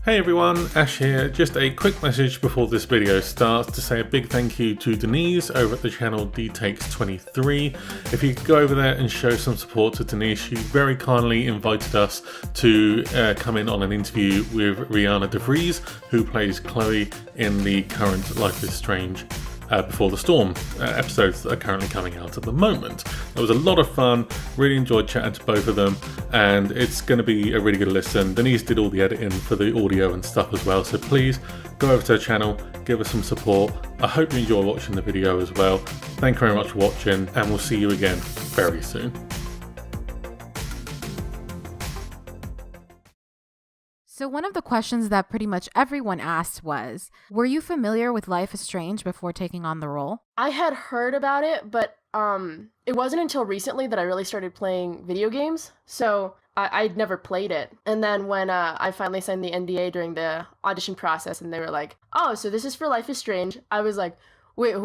Hey everyone, Ash here. Just a quick message before this video starts to say a big thank you to Dennise over at the channel DTakes23. If you could go over there and show some support to Dennise, she very kindly invited us to come in on an interview with Rhianna DeVries, who plays Chloe in the current Life is Strange Before the Storm episodes that are currently coming out at the moment. It was a lot of fun, really enjoyed chatting to both of them, and it's going to be a really good listen. Dennise did all the editing for the audio and stuff as well, so please go over to her channel, give us some support. I hope you enjoy watching the video as well. Thank you very much for watching, and we'll see you again very soon. So one of the questions that pretty much everyone asked was, were you familiar with Life is Strange before taking on the role? I had heard about it, but it wasn't until recently that I really started playing video games. So I'd never played it. And then when I finally signed the NDA during the audition process and they were like, oh, so this is for Life is Strange, I was like, wait,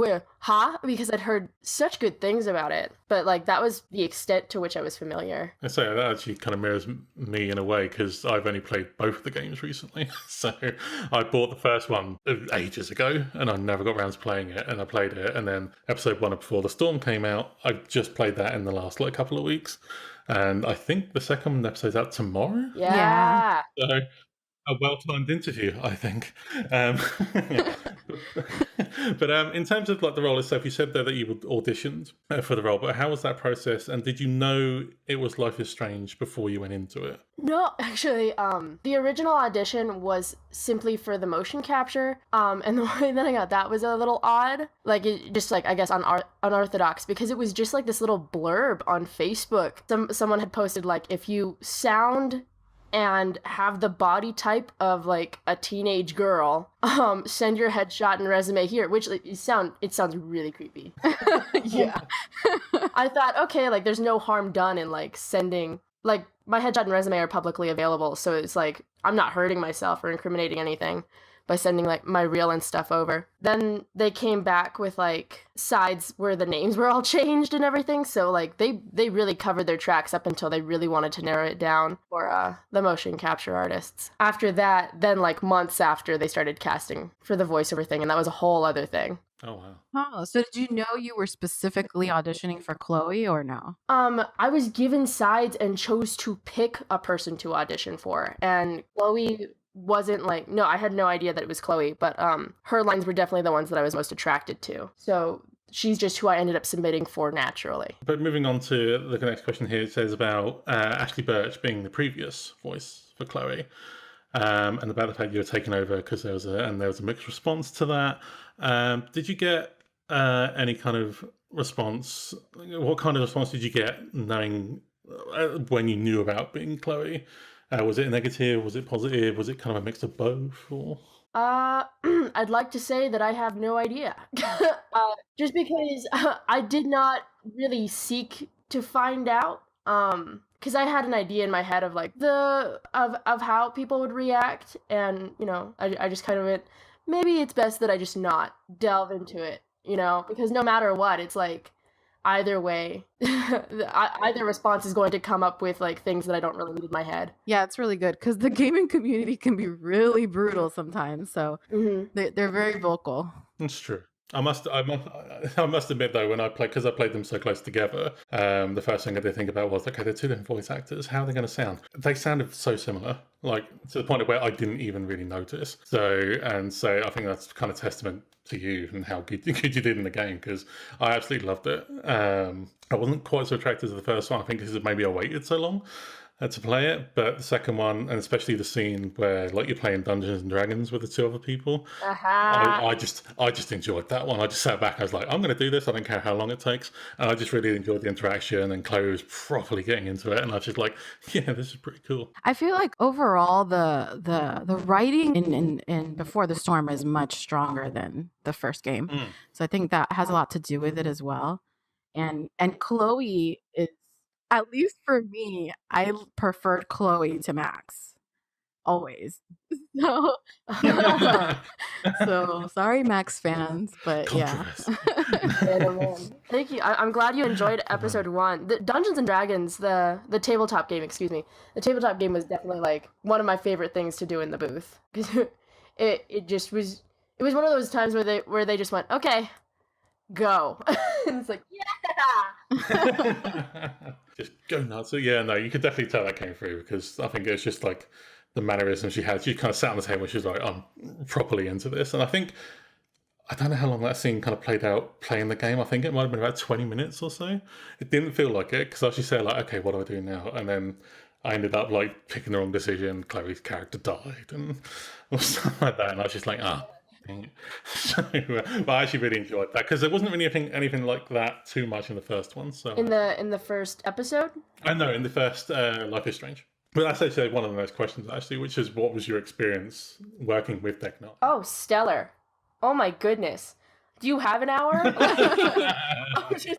huh? Because I'd heard such good things about it. But like that was the extent to which I was familiar. I say that actually kind of mirrors me in a way, because I've only played both of the games recently. So I bought the first one ages ago and I never got around to playing it, and I played it, and then episode 1 of Before the Storm came out. I just played that in the last couple of weeks, and I think the second episode's out tomorrow. Yeah. So a well-timed interview, I think. But in terms of like the role itself, you said there that you auditioned for the role, but how was that process? And did you know it was Life is Strange before you went into it? No, actually, the original audition was simply for the motion capture, and the way that I got that was a little odd, like it just like I guess unorthodox, because it was just like this little blurb on Facebook. Someone had posted like, if you sound and have the body type of like a teenage girl, send your headshot and resume here, which like, it sounds really creepy. Yeah. I thought, okay, like there's no harm done in like sending, like my headshot and resume are publicly available, so it's like I'm not hurting myself or incriminating anything by sending like my reel and stuff over. Then they came back with like sides where the names were all changed and everything, so like they really covered their tracks up until they really wanted to narrow it down for the motion capture artists. After that, then like months after, they started casting for the voiceover thing, and that was a whole other thing. Oh wow. Oh, so did you know you were specifically auditioning for Chloe or no? I was given sides and chose to pick a person to audition for, and Chloe wasn't like, no, I had no idea that it was Chloe, but her lines were definitely the ones that I was most attracted to. So she's just who I ended up submitting for naturally. But moving on to the next question here, it says about Ashley Burch being the previous voice for Chloe, and about the fact you were taken over because there was a mixed response to that. Did you get any kind of response? What kind of response did you get knowing when you knew about being Chloe? Was it negative? Was it positive? Was it kind of a mix of both? Or? I'd like to say that I have no idea. Just because I did not really seek to find out. Because I had an idea in my head of like of how people would react, and you know, I just kind of went, maybe it's best that I just not delve into it, you know, because no matter what, it's like either way, either response is going to come up with like things that I don't really need in my head. Yeah, it's really good because the gaming community can be really brutal sometimes. So they're very vocal. That's true. I must admit though, when I played, because I played them so close together, the first thing I did think about was, okay, they're two different voice actors. How are they going to sound? They sounded so similar, like to the point where I didn't even really notice. So I think that's kind of testament to you and how good you did in the game, because I absolutely loved it. I wasn't quite so attracted to the first one, I think, because maybe I waited so long to play it, but the second one, and especially the scene where like you're playing Dungeons and Dragons with the two other people, I just enjoyed that one. I just sat back, I was like, I'm going to do this, I don't care how long it takes, and I just really enjoyed the interaction, and Chloe was properly getting into it, and I was just like, yeah, this is pretty cool. I feel like overall the writing in Before the Storm is much stronger than the first game, so I think that has a lot to do with it as well. And Chloe is, at least for me, I preferred Chloe to Max. always. So, so sorry, Max fans, but yeah. Controversy. Thank you. I'm glad you enjoyed episode 1. The Dungeons and Dragons, the tabletop game, excuse me. The tabletop game was definitely like one of my favorite things to do in the booth, because it just was. It was one of those times where they just went, okay, go, and it's like, yeah. Just go nuts. So yeah, no, you could definitely tell that came through, because I think it's just like the mannerism she had. She kind of sat on the table and she was like, I'm properly into this. And I don't know how long that scene kind of played out playing the game. I think it might have been about 20 minutes or so. It didn't feel like it, because I actually said like, okay, what do I do now? And then I ended up like picking the wrong decision. Chloe's character died and or something like that. And I was just like, so, but I actually really enjoyed that, because there wasn't really anything like that too much in the first one. So in the first episode, I know in the first Life is Strange. But that's actually one of the most questions, actually, which is, what was your experience working with Deck 9? Oh, stellar. Oh my goodness. Do you have an hour?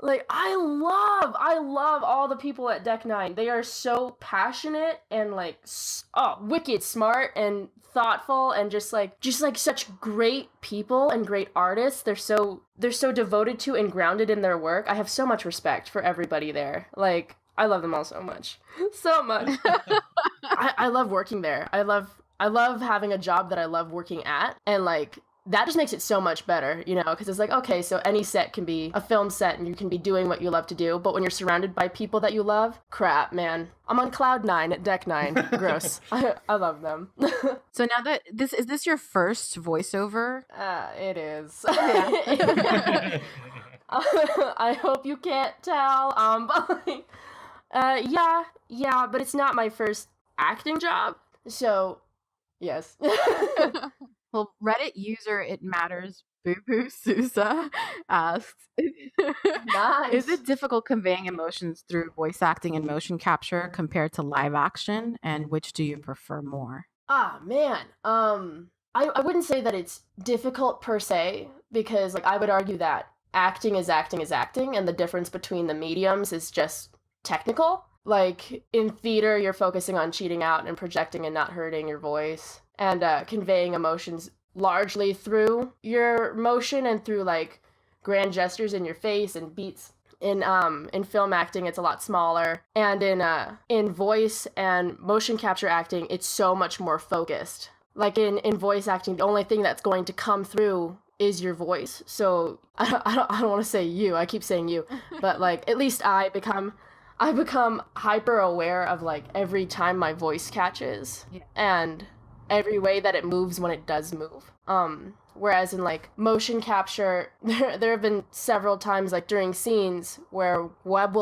Like, I love all the people at Deck 9. They are so passionate and like, wicked smart and thoughtful, and just like such great people and great artists. They're so devoted to and grounded in their work. I have so much respect for everybody there. Like, I love them all so much. So much. I love working there. I love having a job that I love working at, and like, that just makes it so much better, you know, because it's like, okay, so any set can be a film set and you can be doing what you love to do, but when you're surrounded by people that you love, crap, man. I'm on cloud 9 at Deck 9. Gross. I love them. So now that is this your first voiceover? It is. Yeah. I hope you can't tell. But like, yeah, but it's not my first acting job, so yes. Well, Reddit user It Matters Boo Boo Sousa asks, Nice. Is it difficult conveying emotions through voice acting and motion capture compared to live action, and which do you prefer more? Man. I wouldn't say that it's difficult per se, because like, I would argue that acting is acting, and the difference between the mediums is just technical. Like, in theater, you're focusing on cheating out and projecting and not hurting your voice, and conveying emotions largely through your motion and through like grand gestures in your face and beats. In film acting, it's a lot smaller, and in voice and motion capture acting, it's so much more focused. Like in voice acting, the only thing that's going to come through is your voice. So I don't want to say you. I keep saying you, but like, at least I become hyper aware of like every time my voice catches, and every way that it moves when it does move. Whereas in like motion capture, there have been several times like during scenes where Web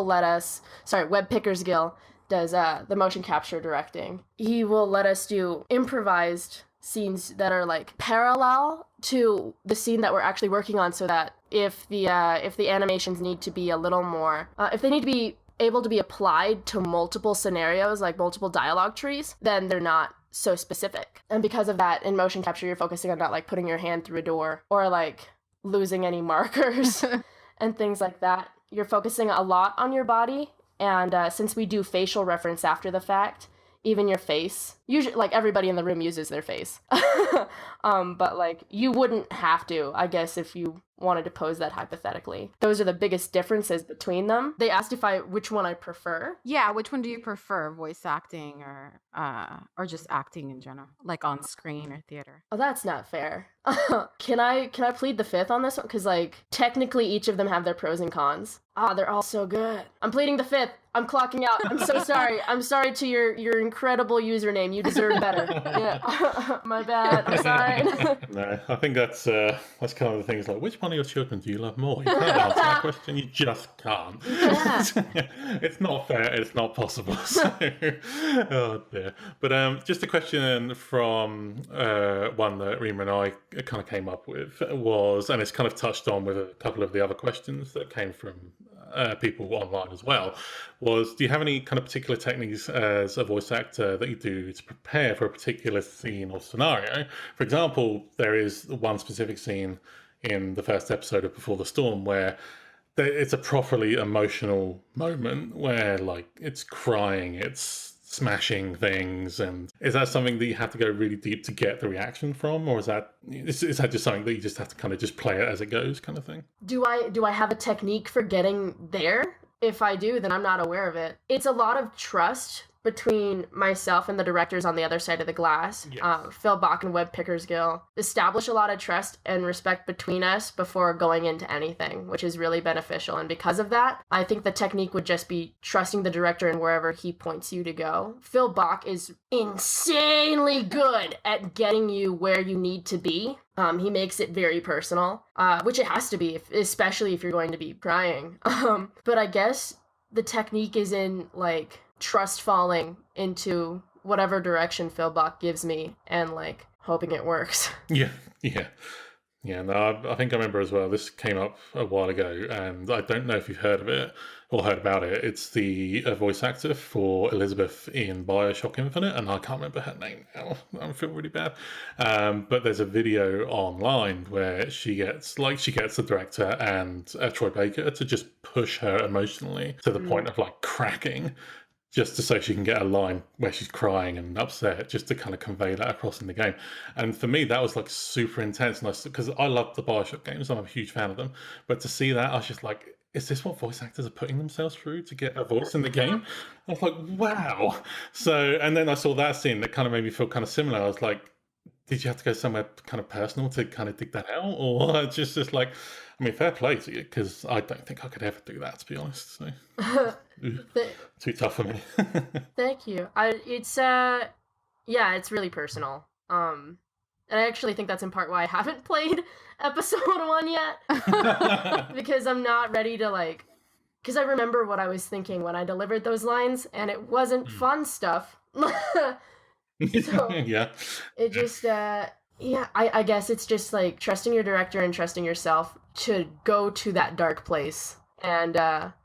Pickers Gill does the motion capture directing. He will let us do improvised scenes that are like parallel to the scene that we're actually working on, so that if the animations need to be a little more, if they need to be able to be applied to multiple scenarios, like multiple dialogue trees, then they're not so specific. And because of that, in motion capture, you're focusing on not like putting your hand through a door or like losing any markers and things like that. You're focusing a lot on your body, and since we do facial reference after the fact, even your face, usually like everybody in the room uses their face. But like, you wouldn't have to, I guess, if you wanted to pose that hypothetically. Those are the biggest differences between them. They asked which one I prefer. Yeah, which one do you prefer, voice acting or just acting in general, like on screen or theater? Oh, that's not fair. Can I plead the fifth on this one? Because like, technically each of them have their pros and cons. They're all so good. I'm pleading the fifth. I'm clocking out. I'm so sorry. I'm sorry to your incredible username. You deserve better. Yeah. My bad. I'm sorry. No, I think that's kind of the thing. Is like, which one of your children do you love more? You can't answer that question. You just can't. Yeah. It's not fair. It's not possible. So, oh dear. But just a question from one that Rima and I kind of came up with was, and it's kind of touched on with a couple of the other questions that came from people online as well, was, do you have any kind of particular techniques as a voice actor that you do to prepare for a particular scene or scenario? For example, there is one specific scene in the first episode of Before the Storm where it's a properly emotional moment where like it's crying, it's smashing things, and is that something that you have to go really deep to get the reaction from, or is that just something that you just have to kind of just play it as it goes kind of thing? Do I have a technique for getting there? If I do, then I'm not aware of it. It's a lot of trust between myself and the directors on the other side of the glass, yes. Phil Bach and Webb Pickersgill, establish a lot of trust and respect between us before going into anything, which is really beneficial. And because of that, I think the technique would just be trusting the director and wherever he points you to go. Phil Bach is insanely good at getting you where you need to be. He makes it very personal, which it has to be, especially if you're going to be crying. But I guess the technique is in, like, trust falling into whatever direction Phil Bach gives me and, like, hoping it works. Yeah. No, I think I remember as well. This came up a while ago, and I don't know if you've heard of it or heard about it. It's the voice actor for Elizabeth in BioShock Infinite, and I can't remember her name now. I feel really bad. But there's a video online where she gets the director and Troy Baker to just push her emotionally to the point of, like, cracking, just to so she can get a line where she's crying and upset, just to kind of convey that across in the game. And for me, that was, like, super intense, because I love the BioShock games. I'm a huge fan of them. But to see that, I was just like, is this what voice actors are putting themselves through to get a voice in the game? I was like, wow. So, and then I saw that scene that kind of made me feel kind of similar. I was like, did you have to go somewhere kind of personal to kind of dig that out? Or just like, I mean, fair play to you, because I don't think I could ever do that, to be honest. So too tough for me. Thank you. It's really personal. And I actually think that's in part why I haven't played episode 1 yet, because I'm not ready to, like, because I remember what I was thinking when I delivered those lines, and it wasn't fun stuff. So yeah. It just, I guess it's just, like, trusting your director and trusting yourself to go to that dark place and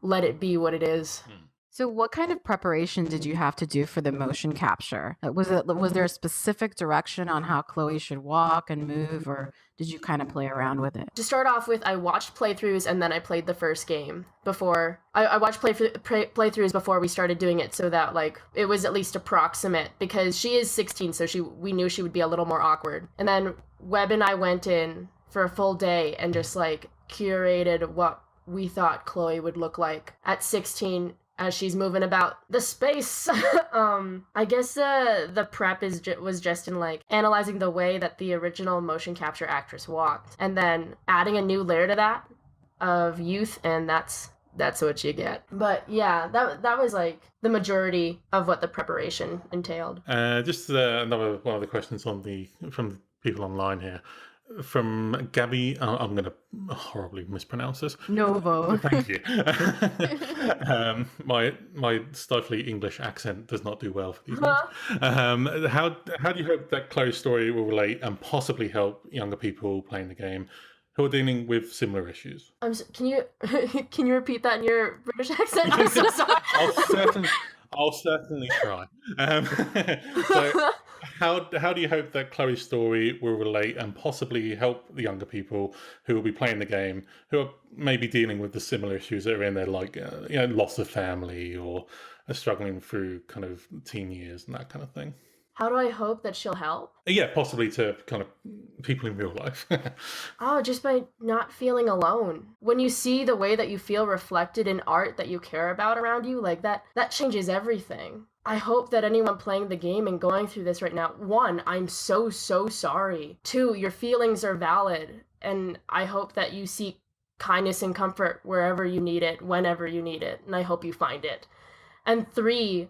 let it be what it is. So what kind of preparation did you have to do for the motion capture? Was there a specific direction on how Chloe should walk and move, or did you kind of play around with it? To start off with, I watched playthroughs and then I played the first game before. I watched playthroughs before we started doing it, so that, like, it was at least approximate, because she is 16, so we knew she would be a little more awkward. And then Webb and I went in for a full day and just, like, curated what we thought Chloe would look like at 16 as she's moving about the space. I guess the prep was just in, like, analyzing the way that the original motion capture actress walked, and then adding a new layer to that of youth, and that's what you get. But yeah, that was, like, the majority of what the preparation entailed. Just another one of the questions from the people online here. From Gabby, I'm going to horribly mispronounce this. Novo. Thank you. My stifly English accent does not do well for these names. How do you hope that Chloe's story will relate and possibly help younger people playing the game who are dealing with similar issues? Can you repeat that in your British accent? I'm so sorry. I'll certainly try. So, how do you hope that Chloe's story will relate and possibly help the younger people who will be playing the game, who are maybe dealing with the similar issues that are in there, like loss of family, or are struggling through kind of teen years and that kind of thing? How do I hope that she'll help? Yeah, possibly to kind of people in real life. Just by not feeling alone. When you see the way that you feel reflected in art that you care about around you, like that changes everything. I hope that anyone playing the game and going through this right now, 1, I'm so sorry. 2, your feelings are valid. And I hope that you seek kindness and comfort wherever you need it, whenever you need it. And I hope you find it. And 3,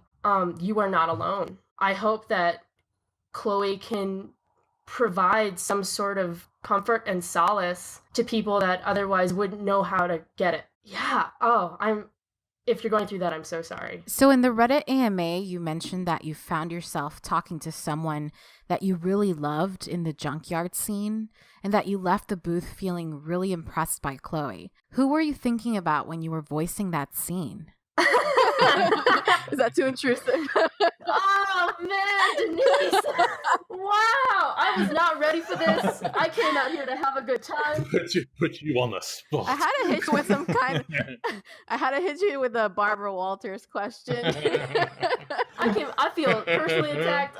you are not alone. I hope that Chloe can provide some sort of comfort and solace to people that otherwise wouldn't know how to get it. Yeah. If you're going through that, I'm so sorry. So in the Reddit AMA, you mentioned that you found yourself talking to someone that you really loved in the junkyard scene, and that you left the booth feeling really impressed by Chloe. Who were you thinking about when you were voicing that scene? Is that too intrusive? Oh man, Dennise! Wow, I was not ready for this. I came out here to have a good time. Put you on the spot. I had to hit you with some kind of. I had to hit you with a Barbara Walters question. I feel personally attacked.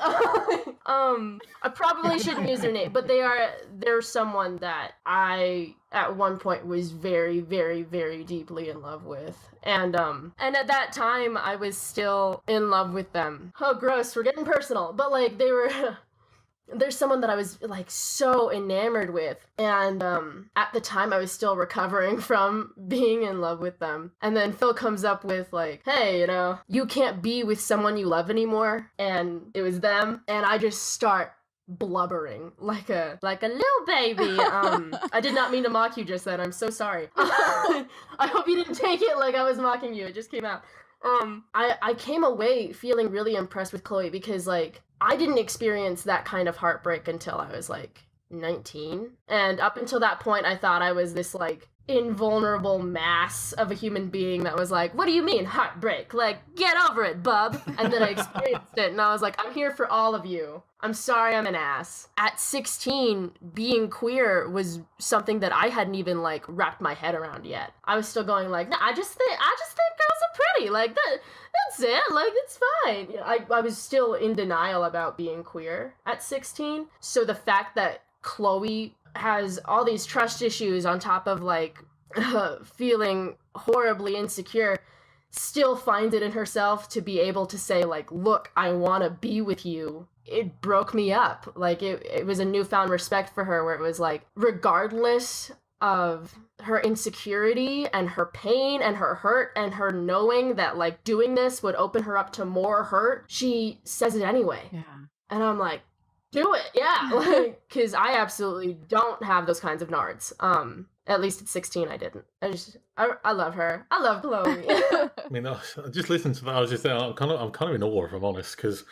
I probably shouldn't use their name, but they're someone that I at one point was very, very, very deeply in love with. And at that time I was still in love with them. Oh, gross, we're getting personal. But like there's someone that I was like so enamored with, and at the time I was still recovering from being in love with them. And then Phil comes up with like, hey, you know, you can't be with someone you love anymore, and it was them. And I just start blubbering like a little baby. I did not mean to mock you just then. I'm so sorry. I hope you didn't take it like I was mocking you. It just came out. I came away feeling really impressed with Chloe because like I didn't experience that kind of heartbreak until I was like 19. And up until that point, I thought I was this like invulnerable mass of a human being that was like, what do you mean heartbreak? Like, get over it, bub. And then I experienced it and I was like, I'm here for all of you. I'm sorry I'm an ass. At 16, being queer was something that I hadn't even like wrapped my head around yet. I was still going like, no, I just think girls are pretty. Like that's it. Like it's fine. You know, I was still in denial about being queer at 16. So the fact that Chloe has all these trust issues on top of like feeling horribly insecure, still finds it in herself to be able to say like, look, I want to be with you. It broke me up. Like it was a newfound respect for her where it was like, regardless of her insecurity and her pain and her hurt and her knowing that like doing this would open her up to more hurt, she says it anyway. Yeah. And I'm like, do it, yeah, like, because I absolutely don't have those kinds of nards. At least at 16, I didn't. I love her. I love Chloe. I mean, I just listened to that. I was just there. I'm kind of in awe, if I'm honest, because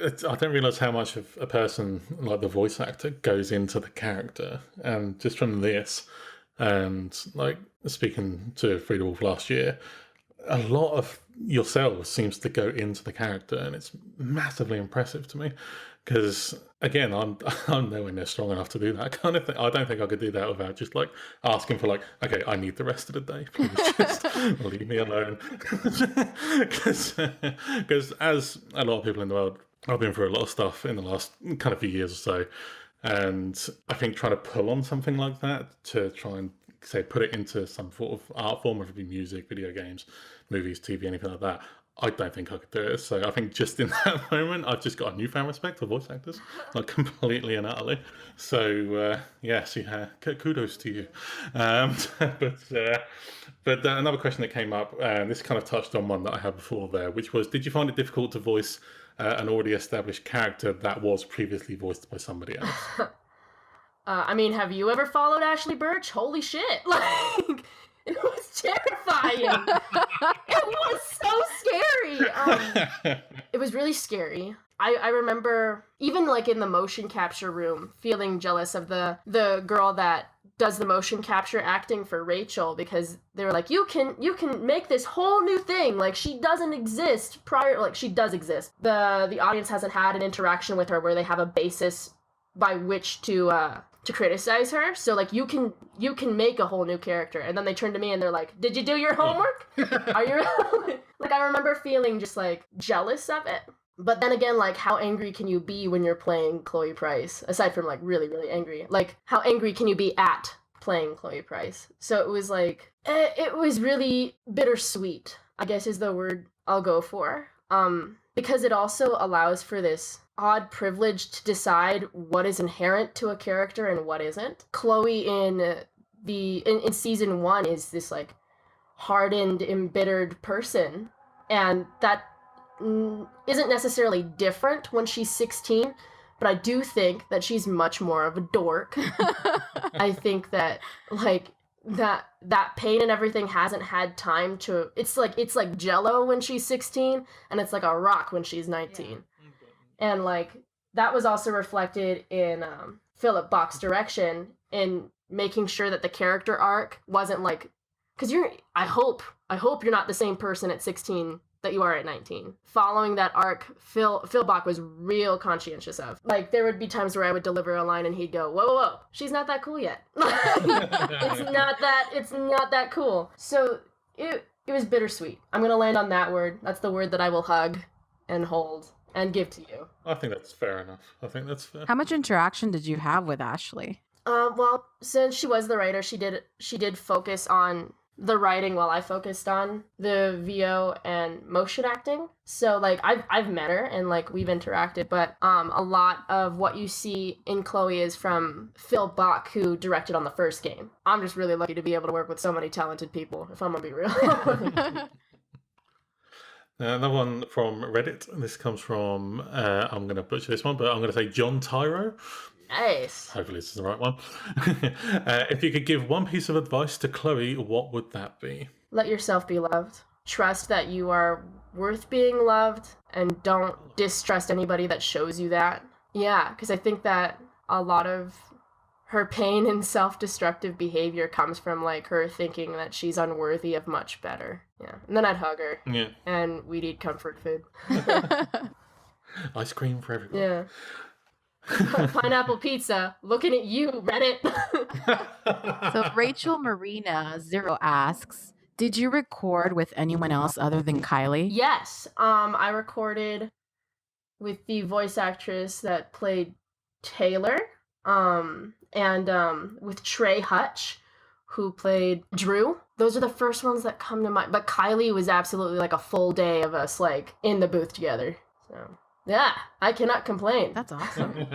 I don't realize how much of a person like the voice actor goes into the character, and just from this, and like speaking to Frida Wolf last year, a lot of yourselves seems to go into the character, and it's massively impressive to me. Because again, I'm nowhere near strong enough to do that kind of thing. I don't think I could do that without just like asking for like, okay, I need the rest of the day. Please just leave me alone. Because as a lot of people in the world, I've been through a lot of stuff in the last kind of few years or so, and I think trying to pull on something like that to try and say put it into some sort of art form, whether it be music, video games, movies, TV, anything like that, I don't think I could do it. So I think just in that moment, I've just got a newfound respect for voice actors, like completely and utterly. So yes, yeah, kudos to you. But another question that came up, and this kind of touched on one that I had before there, which was, did you find it difficult to voice an already established character that was previously voiced by somebody else? I mean, have you ever followed Ashley Burch? Holy shit! Like, it was terrifying. It was so scary. It was really scary. I remember even like in the motion capture room feeling jealous of the girl that does the motion capture acting for Rachel, because they were like, you can make this whole new thing. Like, she doesn't exist prior. Like, she does exist. The audience hasn't had an interaction with her where they have a basis by which to criticize her. So like you can make a whole new character. And then they turn to me and they're like, did you do your homework? Are you like, I remember feeling just like jealous of it. But then again, like, how angry can you be when you're playing Chloe Price? Aside from like really, really angry, like how angry can you be at playing Chloe Price? So it was like, it was really bittersweet, I guess is the word I'll go for. Because it also allows for this odd privilege to decide what is inherent to a character and what isn't. Chloe in season 1 is this like hardened, embittered person, and that isn't necessarily different when she's 16, but I do think that she's much more of a dork. I think that like that pain and everything hasn't had time to, it's like Jello when she's 16 and it's like a rock when she's 19. Yeah. And like that was also reflected in Philip Bach's direction in making sure that the character arc wasn't like, because I hope you're not the same person at 16 that you are at 19. Following that arc, Phil Bach was real conscientious of. Like, there would be times where I would deliver a line and he'd go, whoa, she's not that cool yet. It's not that cool. So it was bittersweet. I'm going to land on that word. That's the word that I will hug and hold and give to you. I think that's fair enough. I think that's fair. How much interaction did you have with Ashley? Well, since she was the writer, she did focus on the writing while I focused on the VO and motion acting. So like I've met her and like we've interacted, but a lot of what you see in Chloe is from Phil Bach, who directed on the first game. I'm just really lucky to be able to work with so many talented people, if I'm gonna be real. Another one from Reddit. This comes from I'm gonna butcher this one, but I'm gonna say John Tyro. Nice. Hopefully this is the right one. If you could give one piece of advice to Chloe, what would that be? Let yourself be loved. Trust that you are worth being loved, and don't distrust anybody that shows you that. Yeah, because I think that a lot of her pain and self-destructive behavior comes from like her thinking that she's unworthy of much better. Yeah. And then I'd hug her. Yeah. And we'd eat comfort food. Ice cream for everyone. Yeah. Pineapple pizza. Looking at you, Reddit. So Rachel Marina 0 asks, did you record with anyone else other than Kylie? Yes. I recorded with the voice actress that played Taylor. And with Trey Hutch, who played Drew. Those are the first ones that come to mind. But Kylie was absolutely like a full day of us like in the booth together. So yeah, I cannot complain. That's awesome.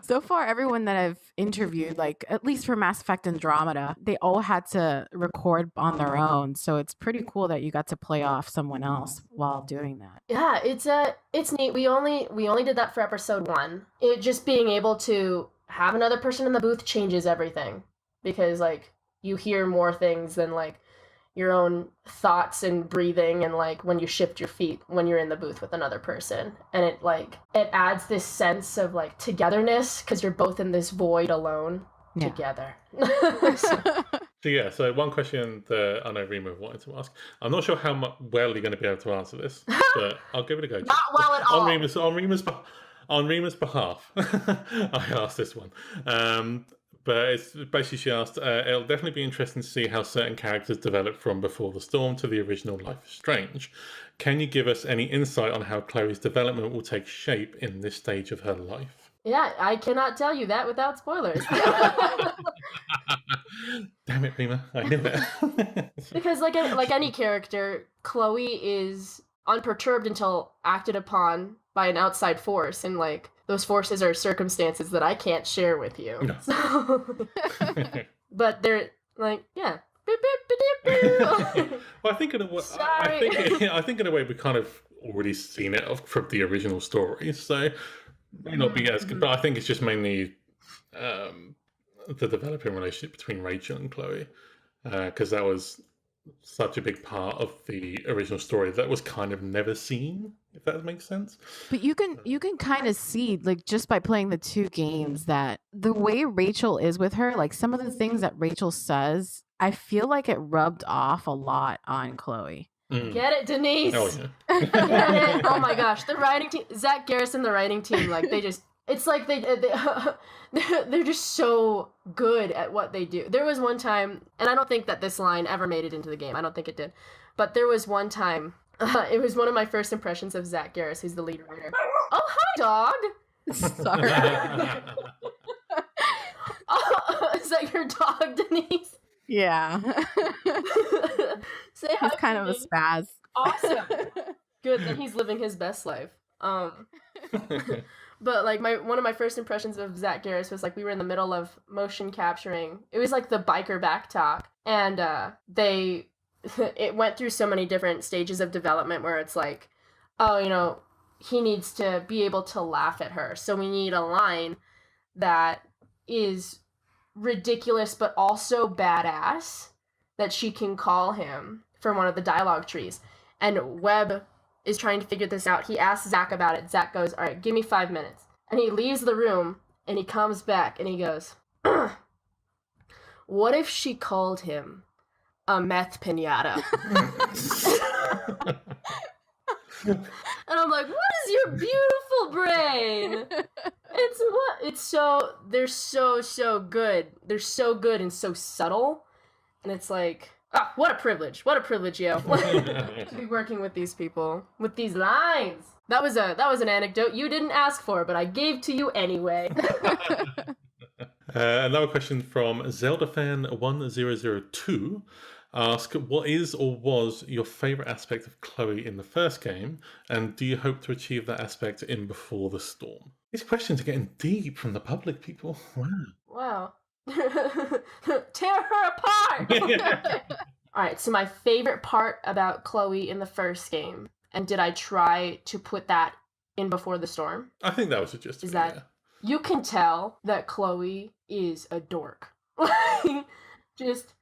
So far, everyone that I've interviewed, like at least for Mass Effect Andromeda, they all had to record on their own. So it's pretty cool that you got to play off someone else while doing that. Yeah, it's neat. We only did that for episode 1. It just being able to have another person in the booth changes everything, because like you hear more things than like your own thoughts and breathing and like when you shift your feet when you're in the booth with another person, and it adds this sense of like togetherness because you're both in this void alone together. So one question that I know Rima wanted to ask. I'm not sure how well you're going to be able to answer this, but I'll give it a go. Not well at all. On Rima's behalf, I asked this one. But it's basically, she asked, it'll definitely be interesting to see how certain characters develop from Before the Storm to the original Life is Strange. Can you give us any insight on how Chloe's development will take shape in this stage of her life? Yeah, I cannot tell you that without spoilers. Damn it, Rima, I knew it. Because like any character, Chloe is unperturbed until acted upon by an outside force, and like those forces are circumstances that I can't share with you. No. So, but they're like, yeah. Well, I think in a way, I think in a way we kind of already seen it from the original story, so it may not be as good. But I think it's just mainly the developing relationship between Rachel and Chloe, because that was such a big part of the original story that was kind of never seen, if that makes sense. But you can kind of see, like, just by playing the 2 games, that the way Rachel is with her, like some of the things that Rachel says, I feel like it rubbed off a lot on Chloe. Get it, Dennise? Oh, yeah. Get it? Oh my gosh, the writing team, Zach Garrison, the writing team, like they just, it's like they're just so good at what they do. There was one time, and I don't think that this line ever made it into the game. I don't think it did. But there was one time, it was one of my first impressions of Zach Garris, who's the lead writer. Oh, hi, dog. Sorry. Is that your dog, Dennise? Yeah. Say hi. He's kind of a spaz. Awesome. Good, then he's living his best life. But like one of my first impressions of Zach Garris was like we were in the middle of motion capturing. It was like the biker back talk, and it went through so many different stages of development where it's like, oh, you know, he needs to be able to laugh at her, so we need a line that is ridiculous but also badass that she can call him for one of the dialogue trees. And Webb is trying to figure this out. He asks Zach about it. Zach goes, all right, give me 5 minutes. And he leaves the room, and he comes back, and he goes, what if she called him a meth pinata. And I'm like, what is your beautiful brain? They're so good. They're so good and so subtle. And it's like, what a privilege, yo. To be working with these people, with these lines. That was an anecdote you didn't ask for, but I gave to you anyway. Another question from ZeldaFan1002 ask, what is or was your favourite aspect of Chloe in the first game, and do you hope to achieve that aspect in Before the Storm? These questions are getting deep from the public, people. Wow. Tear her apart! Alright, so my favorite part about Chloe in the first game, and did I try to put that in Before the Storm? I think that was a gist. Is that you can tell that Chloe is a dork. Just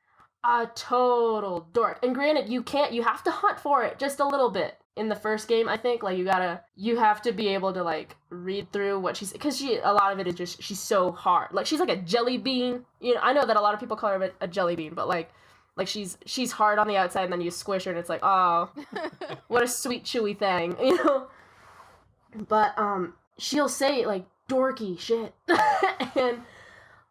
a total dork. And granted, you have to hunt for it just a little bit. In the first game, I think, like, you have to be able to, like, read through what because a lot of it is just, she's so hard. Like, she's like a jelly bean. You know, I know that a lot of people call her a jelly bean, but, like she's hard on the outside, and then you squish her, and it's like, oh, what a sweet, chewy thing, you know? But, she'll say, like, dorky shit. And,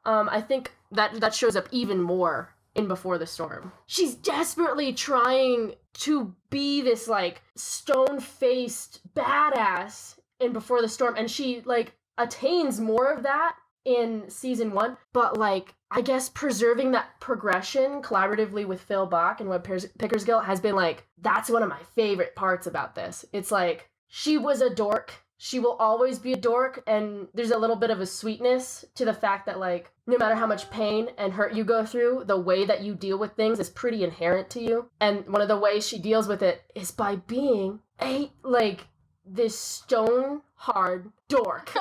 I think that shows up even more in Before the Storm. She's desperately trying to be this, like, stone-faced badass in Before the Storm, and she, like, attains more of that in Season 1, but, like, I guess preserving that progression collaboratively with Phil Bach and Web Pickersgill has been, like, that's one of my favorite parts about this. It's like, she was a dork, she will always be a dork, and there's a little bit of a sweetness to the fact that, like, no matter how much pain and hurt you go through, the way that you deal with things is pretty inherent to you. And one of the ways she deals with it is by being this stone-hard dork.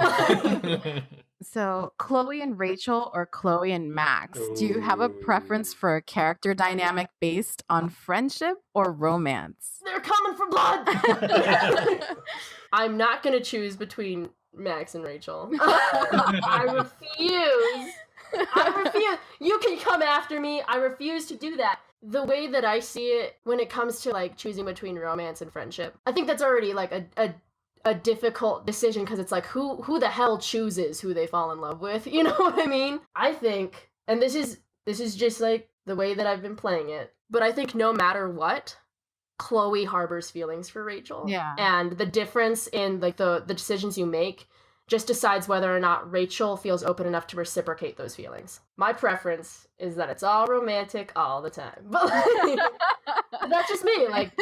So, Chloe and Rachel or Chloe and Max? Do you have a preference for a character dynamic based on friendship or romance? They're coming for blood! I'm not gonna choose between Max and Rachel. I refuse. You can come after me. I refuse to do that. The way that I see it when it comes to, like, choosing between romance and friendship, I think that's already, like, a difficult decision, because it's like, who the hell chooses who they fall in love with? You know what I mean? I think, and this is just, like, the way that I've been playing it, but I think no matter what, Chloe harbors feelings for Rachel. Yeah. And the difference in, like, the decisions you make just decides whether or not Rachel feels open enough to reciprocate those feelings. My preference is that it's all romantic all the time. But, like, that's just me. Like,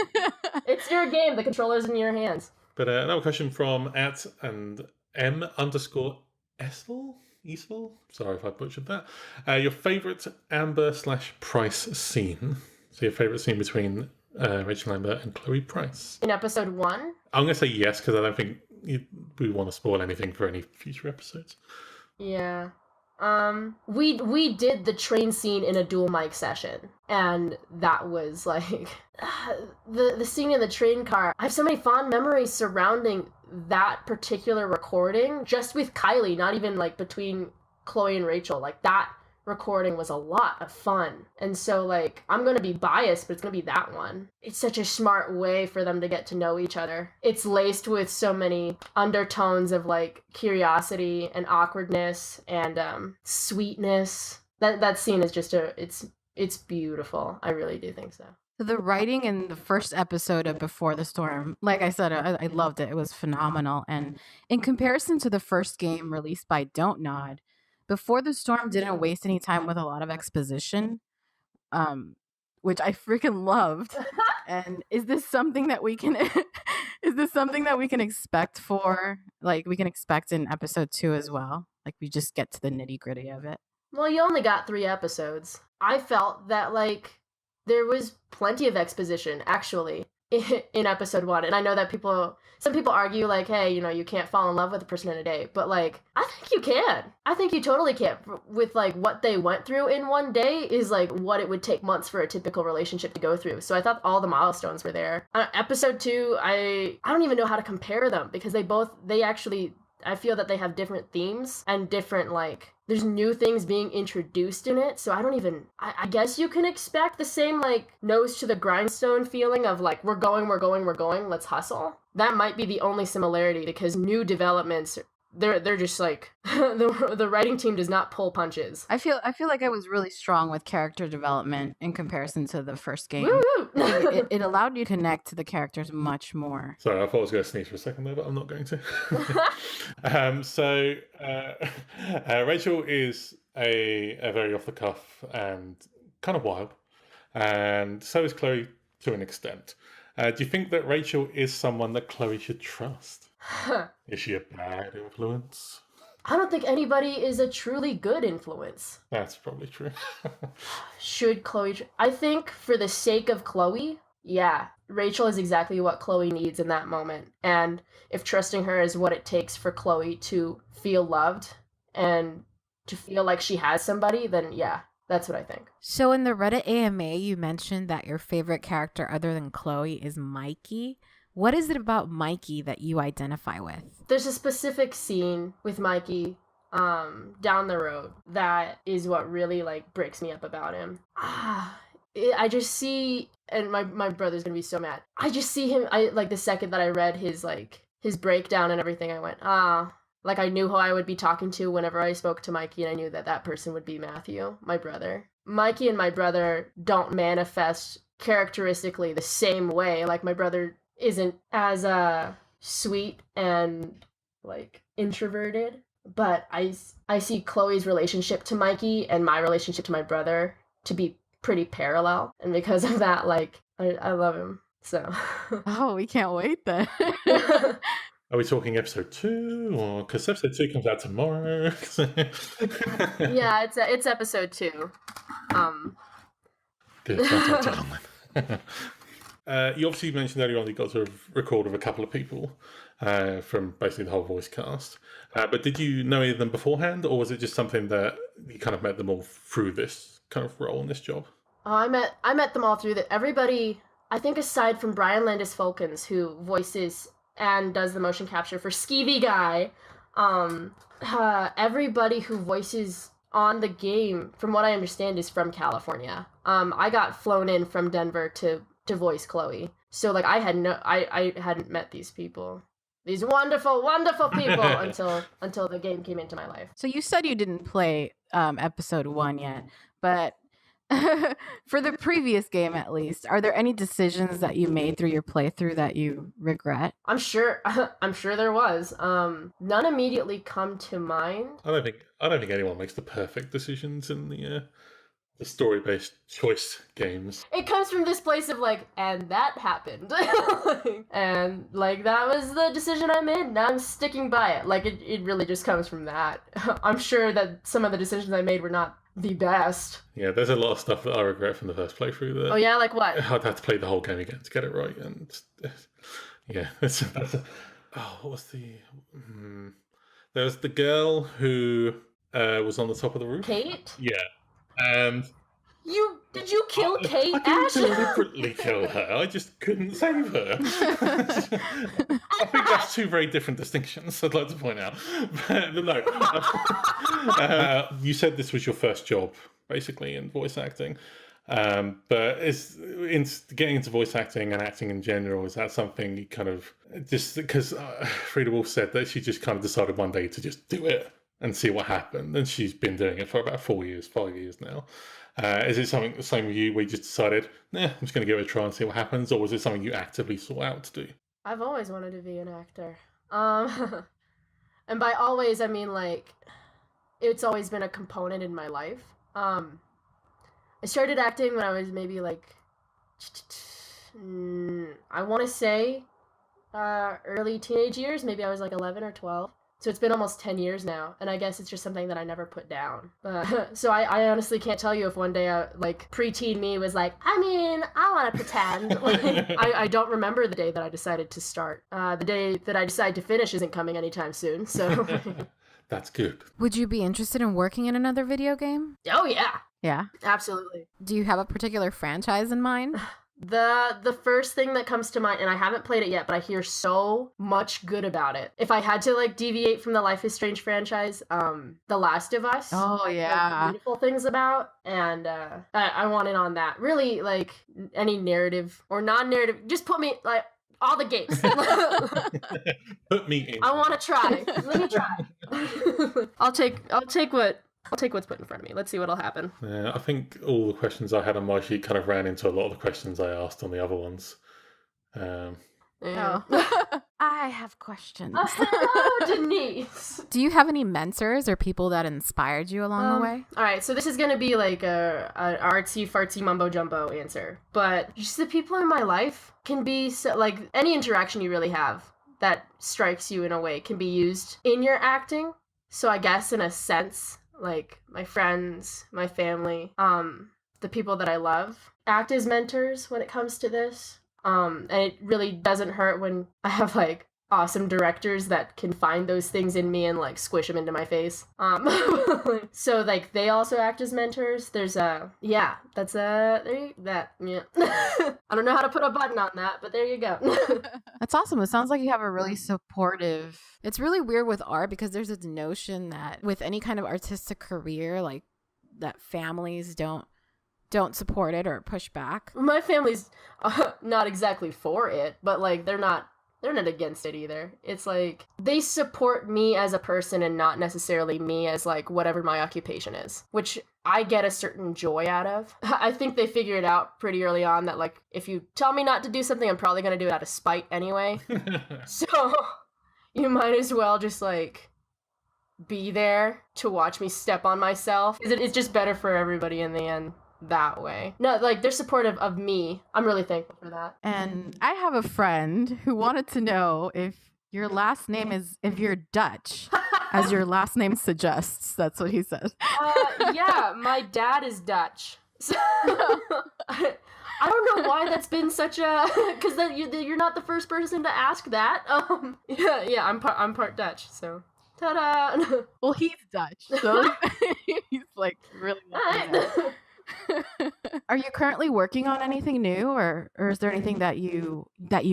it's your game. The controller's in your hands. But another question from @M_Esvel? Sorry if I butchered that. Your favourite Amber/Price scene? So your favourite scene between Rachel Amber and Chloe Price? In episode 1? I'm going to say yes, because I don't think we want to spoil anything for any future episodes. Yeah. We did the train scene in a dual mic session, and that was, like, the scene in the train car. I have so many fond memories surrounding that particular recording, just with Kylie, not even, like, between Chloe and Rachel. Like, that recording was a lot of fun. And so, like, I'm gonna be biased, but it's gonna be that one. It's such a smart way for them to get to know each other. It's laced with so many undertones of, like, curiosity and awkwardness and sweetness. That scene is just it's beautiful. I really do think so. So the writing in the first episode of Before the Storm, like I said, I loved it. It was phenomenal. And in comparison to the first game released by Don't Nod, Before the Storm didn't waste any time with a lot of exposition, which I freaking loved. And is this something that we can expect for, like, we can expect in episode 2 as well? Like, we just get to the nitty-gritty of it. Well, you only got 3 episodes. I felt that, like, there was plenty of exposition, actually, in episode 1. And I know that some people argue, like, hey, you know, you can't fall in love with a person in a day. But, like, I think you can. I think you totally can. With, like, what they went through in one day is, like, what it would take months for a typical relationship to go through. So I thought all the milestones were there. Episode 2, I don't even know how to compare them, because they actually I feel that they have different themes and different, like, there's new things being introduced in it, so I guess you can expect the same, like, nose to the grindstone feeling of, like, we're going, let's hustle. That might be the only similarity, because new developments, they're just like, the writing team does not pull punches. I feel like I was really strong with character development in comparison to the first game. Woo! It allowed you to connect to the characters much more. Sorry, I thought I was going to sneeze for a second there, but I'm not going to. Rachel is a very off the cuff and kind of wild, and so is Chloe to an extent. Do you think that Rachel is someone that Chloe should trust? Is she a bad influence? I don't think anybody is a truly good influence. That's probably true. Should Chloe... I think for the sake of Chloe, yeah, Rachel is exactly what Chloe needs in that moment. And if trusting her is what it takes for Chloe to feel loved and to feel like she has somebody, then yeah, that's what I think. So in the Reddit AMA, you mentioned that your favorite character other than Chloe is Mikey. What is it about Mikey that you identify with? There's a specific scene with Mikey down the road that is what really, like, breaks me up about him. I just see, and my brother's gonna be so mad. I just see him, like, the second that I read his breakdown and everything, I went, like, I knew who I would be talking to whenever I spoke to Mikey, and I knew that person would be Matthew, my brother. Mikey and my brother don't manifest characteristically the same way. Like, my brother isn't as sweet and, like, introverted, but I see Chloe's relationship to Mikey and my relationship to my brother to be pretty parallel, and because of that, like, I love him, so. Oh, we can't wait then. Are we talking episode 2? Or because episode 2 comes out tomorrow? Yeah, it's episode 2. Good, that's too long then. You obviously mentioned earlier on that you got to record with a couple of people from basically the whole voice cast. But did you know any of them beforehand, or was it just something that you kind of met them all through this kind of role in this job? I met them all through that. Everybody, I think aside from Brian Landis-Folkens, who voices and does the motion capture for Skeevy Guy, everybody who voices on the game, from what I understand, is from California. I got flown in from Denver to voice Chloe. So, like, I hadn't met these people. These wonderful, wonderful people until the game came into my life. So you said you didn't play episode 1 yet, but for the previous game at least, are there any decisions that you made through your playthrough that you regret? I'm sure there was. None immediately come to mind. I don't think anyone makes the perfect decisions in the story-based choice games. It comes from this place of, like, and that happened. And, like, that was the decision I made, and I'm sticking by it. Like, it really just comes from that. I'm sure that some of the decisions I made were not the best. Yeah, there's a lot of stuff that I regret from the first playthrough. That oh, yeah? Like what? I'd have to play the whole game again to get it right, and yeah, what was the... There was the girl who was on the top of the roof. Kate? Yeah. And did you kill Kate, I Ash? didn't deliberately kill her. I just couldn't save her. I think that's two very different distinctions, I'd like to point out. But no. You said this was your first job, basically, in voice acting. But getting into voice acting and acting in general, is that something you kind of just because Frida Wolf said that she just kind of decided one day to just do it and see what happened, and she's been doing it for about 5 years now. Is it something the same with you, where you just decided, I'm just going to give it a try and see what happens, or was it something you actively sought out to do? I've always wanted to be an actor. And by always, I mean, like, it's always been a component in my life. I started acting when I was maybe, like, I want to say early teenage years. Maybe I was, like, 11 or 12. So it's been almost 10 years now, and I guess it's just something that I never put down. So I honestly can't tell you if one day, preteen me was like, I want to pretend. I don't remember the day that I decided to start. The day that I decide to finish isn't coming anytime soon, so... That's good. Would you be interested in working in another video game? Oh, yeah. Yeah? Absolutely. Do you have a particular franchise in mind? The first thing that comes to mind, and I haven't played it yet, but I hear so much good about it. If I had to like deviate from the Life is Strange franchise, The Last of Us. Oh yeah. Beautiful things about, and I want in on that. Really, like any narrative or non-narrative, just put me like all the games. Put me in. I want to try. Let me try. I'll take what's put in front of me. Let's see what'll happen. Yeah, I think all the questions I had on my sheet kind of ran into a lot of the questions I asked on the other ones. Yeah. I have questions. Hello, Dennise. Do you have any mentors or people that inspired you along the way? All right, so this is gonna be like an artsy fartsy mumbo jumbo answer, but just the people in my life can be so, like any interaction you really have that strikes you in a way can be used in your acting. So I guess in a sense, like my friends, my family, the people that I love act as mentors when it comes to this. And it really doesn't hurt when I have like awesome directors that can find those things in me and like squish them into my face. So like they also act as mentors. There's I don't know how to put a button on that, but there you go. That's awesome. It sounds like you have a really supportive. It's really weird with art because there's this notion that with any kind of artistic career, like that families don't support it or push back. My family's not exactly for it, but like they're not against it either. It's like they support me as a person and not necessarily me as like whatever my occupation is, which I get a certain joy out of. I think they figured out pretty early on that like if you tell me not to do something, I'm probably going to do it out of spite anyway. So you might as well just like be there to watch me step on myself. It's just better for everybody in the end. That way. No, like they're supportive of me. I'm really thankful for that. And I have a friend who wanted to know if your last name is, if you're Dutch, as your last name suggests. That's what he said. Yeah, my dad is Dutch. So, I don't know why that's been such a, because you're not the first person to ask that. Yeah, I'm part Dutch, so. Ta-da! Well, he's Dutch, so he's like really. Are you currently working on anything new, or is there anything that you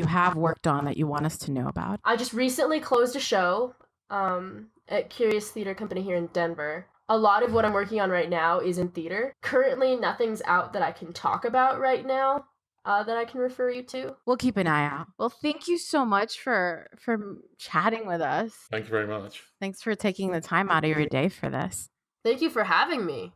have worked on that you want us to know about? I just recently closed a show at Curious Theater Company here in Denver. A lot of what I'm working on right now is in theater. Currently, nothing's out that I can talk about right now that I can refer you to. We'll keep an eye out. Well, thank you so much for chatting with us. Thank you very much. Thanks for taking the time out of your day for this. Thank you for having me.